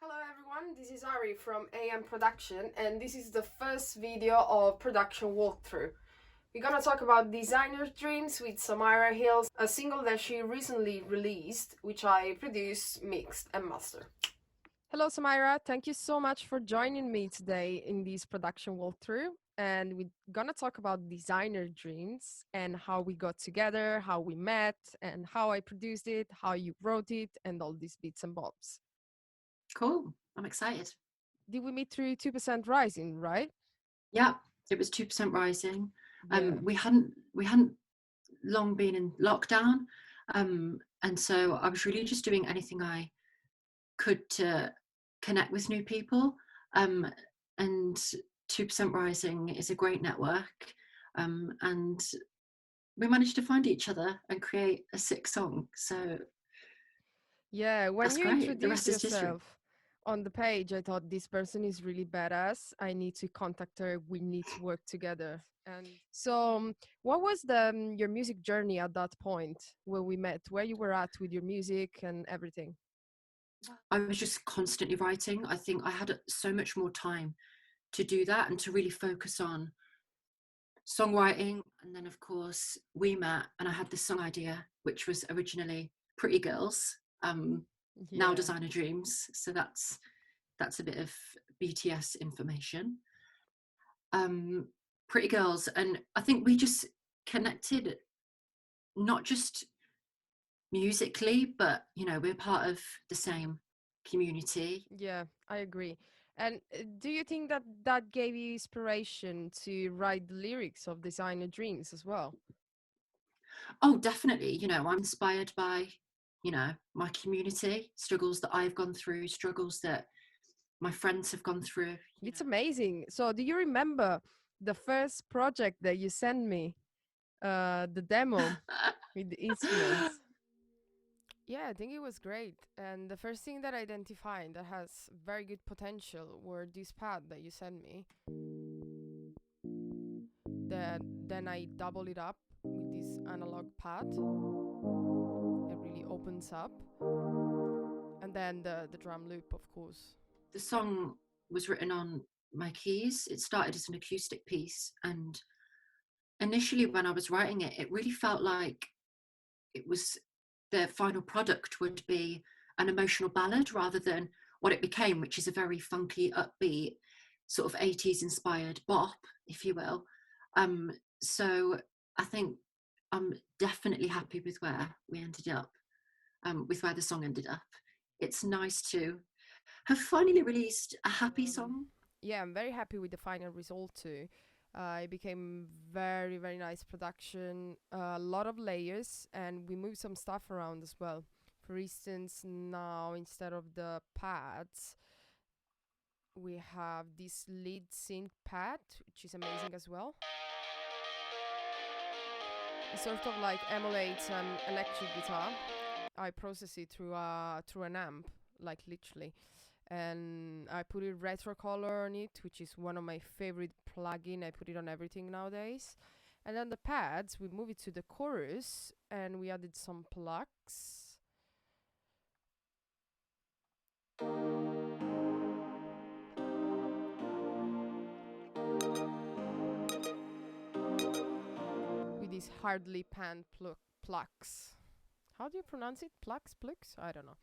Hello everyone, this is Ari from AM Production, and this is the first video of production walkthrough. We're gonna talk about Designer's Dreams with Samira Hills, a single that she recently released, which I produced, mixed, and mastered. Hello Samira, thank you so much for joining me today in this production walkthrough. And we're gonna talk about Designer Dreams and how we got together, how we met, and how I produced it, how you wrote it, and all these bits and bobs. Cool. I'm excited. Did we meet through 2% Rising, right? Yeah, it was 2% rising. Yeah. We hadn't long been in lockdown. And so I was really just doing anything I could to connect with new people. And 2% Rising is a great network. And we managed to find each other and create a sick song. So Yeah, when that's you great. The introduced rest is history. yourself on the page, I thought this person is really badass. I need to contact her. We need to work together. And so, what was your music journey at that point where we met? Where you were at with your music and everything? I was just constantly writing. I think I had so much more time to do that and to really focus on songwriting. And then, of course, we met, and I had this song idea, which was originally Pretty Girls, now Yeah. Designer Dreams. So that's a bit of BTS information. Um, Pretty Girls, and I think we just connected, not just musically, but we're part of the same community. Yeah, I agree. And do you think that that gave you inspiration to write the lyrics of Designer Dreams as well? Oh, definitely. I'm inspired by, my community, struggles that I've gone through, struggles that my friends have gone through. It's amazing. So, do you remember the first project that you sent me, the demo with the instruments? Yeah, I think it was great. And the first thing that I identified that has very good potential were this pad that you sent me. That then I double it up with this analog pad. It really opens up. And then the drum loop, of course. The song was written on my keys. It started as an acoustic piece. And initially, when I was writing it, it really felt like it was the final product would be an emotional ballad rather than what it became, which is a very funky, upbeat, sort of 80s inspired bop, if you will. So I think I'm definitely happy with where we ended up, with where the song ended up. It's nice to have finally released a happy song. Yeah, I'm very happy with the final result too. It became very, very nice production, a lot of layers, and we moved some stuff around as well. For instance, now instead of the pads, we have this lead synth pad, which is amazing as well. It sort of like emulates an electric guitar. I process it through an amp, like literally, and I put a retro color on it, which is one of my favorite plugin. I put it on everything nowadays. And then the pads, we move it to the chorus, and we added some plucks. With these hardly panned plucks. How do you pronounce it? Plucks? I don't know.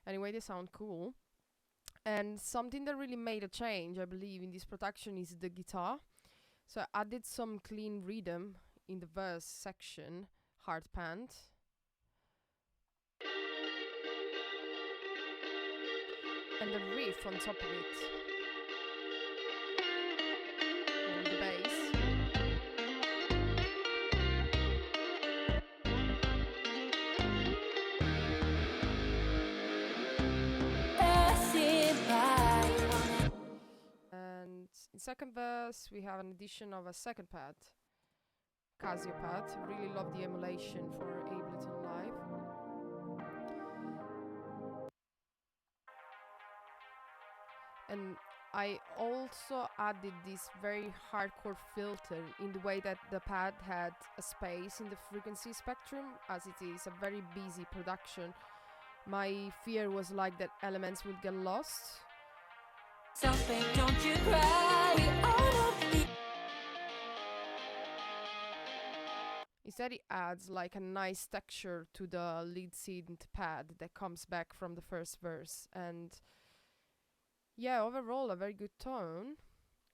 Anyway, they sound cool. And something that really made a change, I believe, in this production is the guitar. So I added some clean rhythm in the verse section, hard panned. And the riff on top of it. With the bass. And in second verse, we have an addition of a second pad, Casio pad. Really love the emulation for Ableton Live. And I also added this very hardcore filter in the way that the pad had a space in the frequency spectrum, as it is a very busy production. My fear was like that elements would get lost. Something, don't you cry. We all know the Instead, it adds like a nice texture to the lead synth pad that comes back from the first verse. And yeah, overall, a very good tone.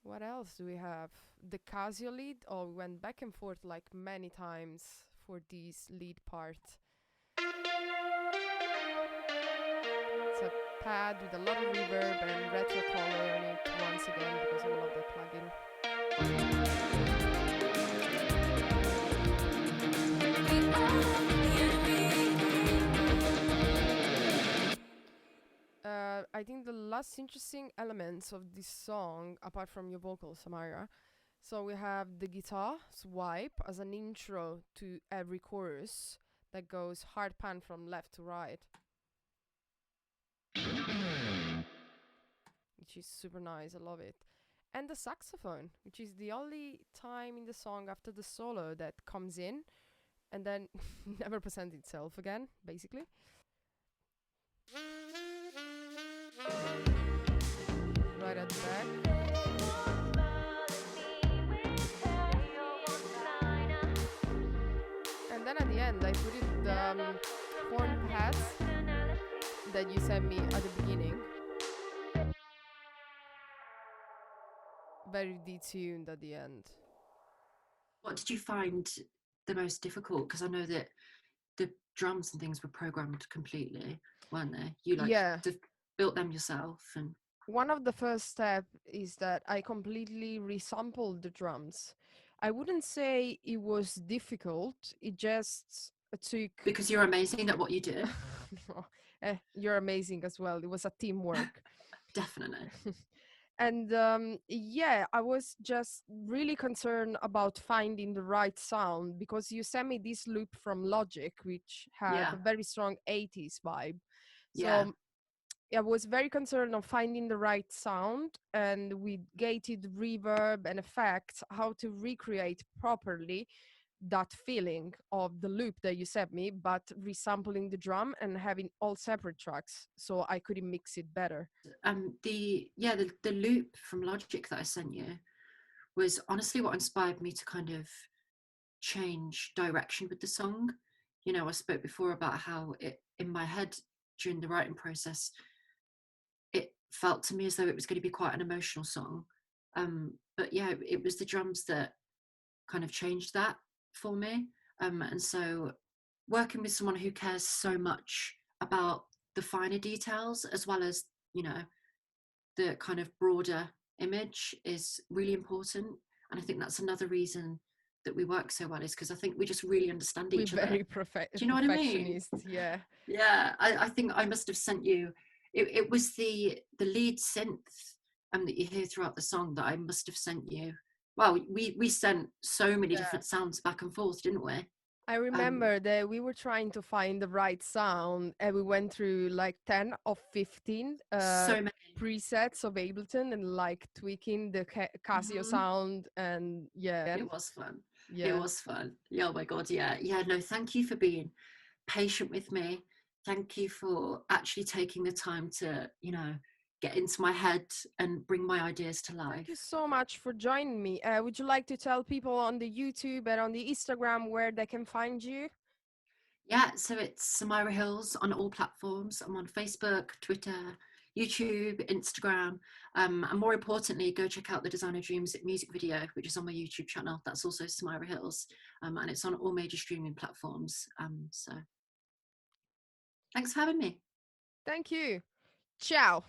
What else do we have? The Casio lead. Oh, we went back and forth like many times for this lead part. It's a pad with a lot of reverb and retro color on it once again because I love that plugin. we all know the enemy. I think the last interesting elements of this song, apart from your vocals, Samira, so we have the guitar swipe as an intro to every chorus that goes hard pan from left to right, which is super nice. I love it. And the saxophone, which is the only time in the song after the solo that comes in and then never presents itself again, basically. Right at the back. And then at the end, I put in the horn pads that you sent me at the beginning. Very detuned at the end. What did you find the most difficult? Because I know that the drums and things were programmed completely, weren't they? You like Yeah. built them yourself, and One of the first steps is that I completely resampled the drums. I wouldn't say it was difficult. It just took. because you're amazing at what you do. You're amazing as well. It was a teamwork. Definitely. And yeah, I was just really concerned about finding the right sound because you sent me this loop from Logic, which had Yeah. a very strong 80s vibe. Yeah. So I was very concerned of finding the right sound and with gated reverb and effects, how to recreate properly that feeling of the loop that you sent me, but resampling the drum and having all separate tracks so I could mix it better. The loop from Logic that I sent you was honestly what inspired me to kind of change direction with the song. You know, I spoke before about how it in my head during the writing process, it felt to me as though it was going to be quite an emotional song. But yeah, it was the drums that kind of changed that for me. And so working with someone who cares so much about the finer details as well as, you know, the kind of broader image is really important. And I think that's another reason that we work so well is because I think we just really understand We're each other. very Do you know what I mean? perfectionist, yeah. Yeah, I think I must have sent you. It was the lead synth that you hear throughout the song that I must have sent you. Well, we sent so many Yeah. different sounds back and forth, didn't we? I remember that we were trying to find the right sound and we went through like 10 of 15 So many. presets of Ableton and like tweaking the Casio Mhm. sound and yeah. It was fun. It Yeah. was fun. Yeah, oh my God. Yeah. Yeah. No, thank you for being patient with me. Thank you for actually taking the time to, you know, get into my head and bring my ideas to life. Thank you so much for joining me. Would you like to tell people on the YouTube and on the Instagram where they can find you? Yeah, so it's Samira Hills on all platforms. I'm on Facebook, Twitter, YouTube, Instagram. And more importantly, go check out the Designer Dreams music video, which is on my YouTube channel. That's also Samira Hills. And it's on all major streaming platforms. So thanks for having me. Thank you. Ciao.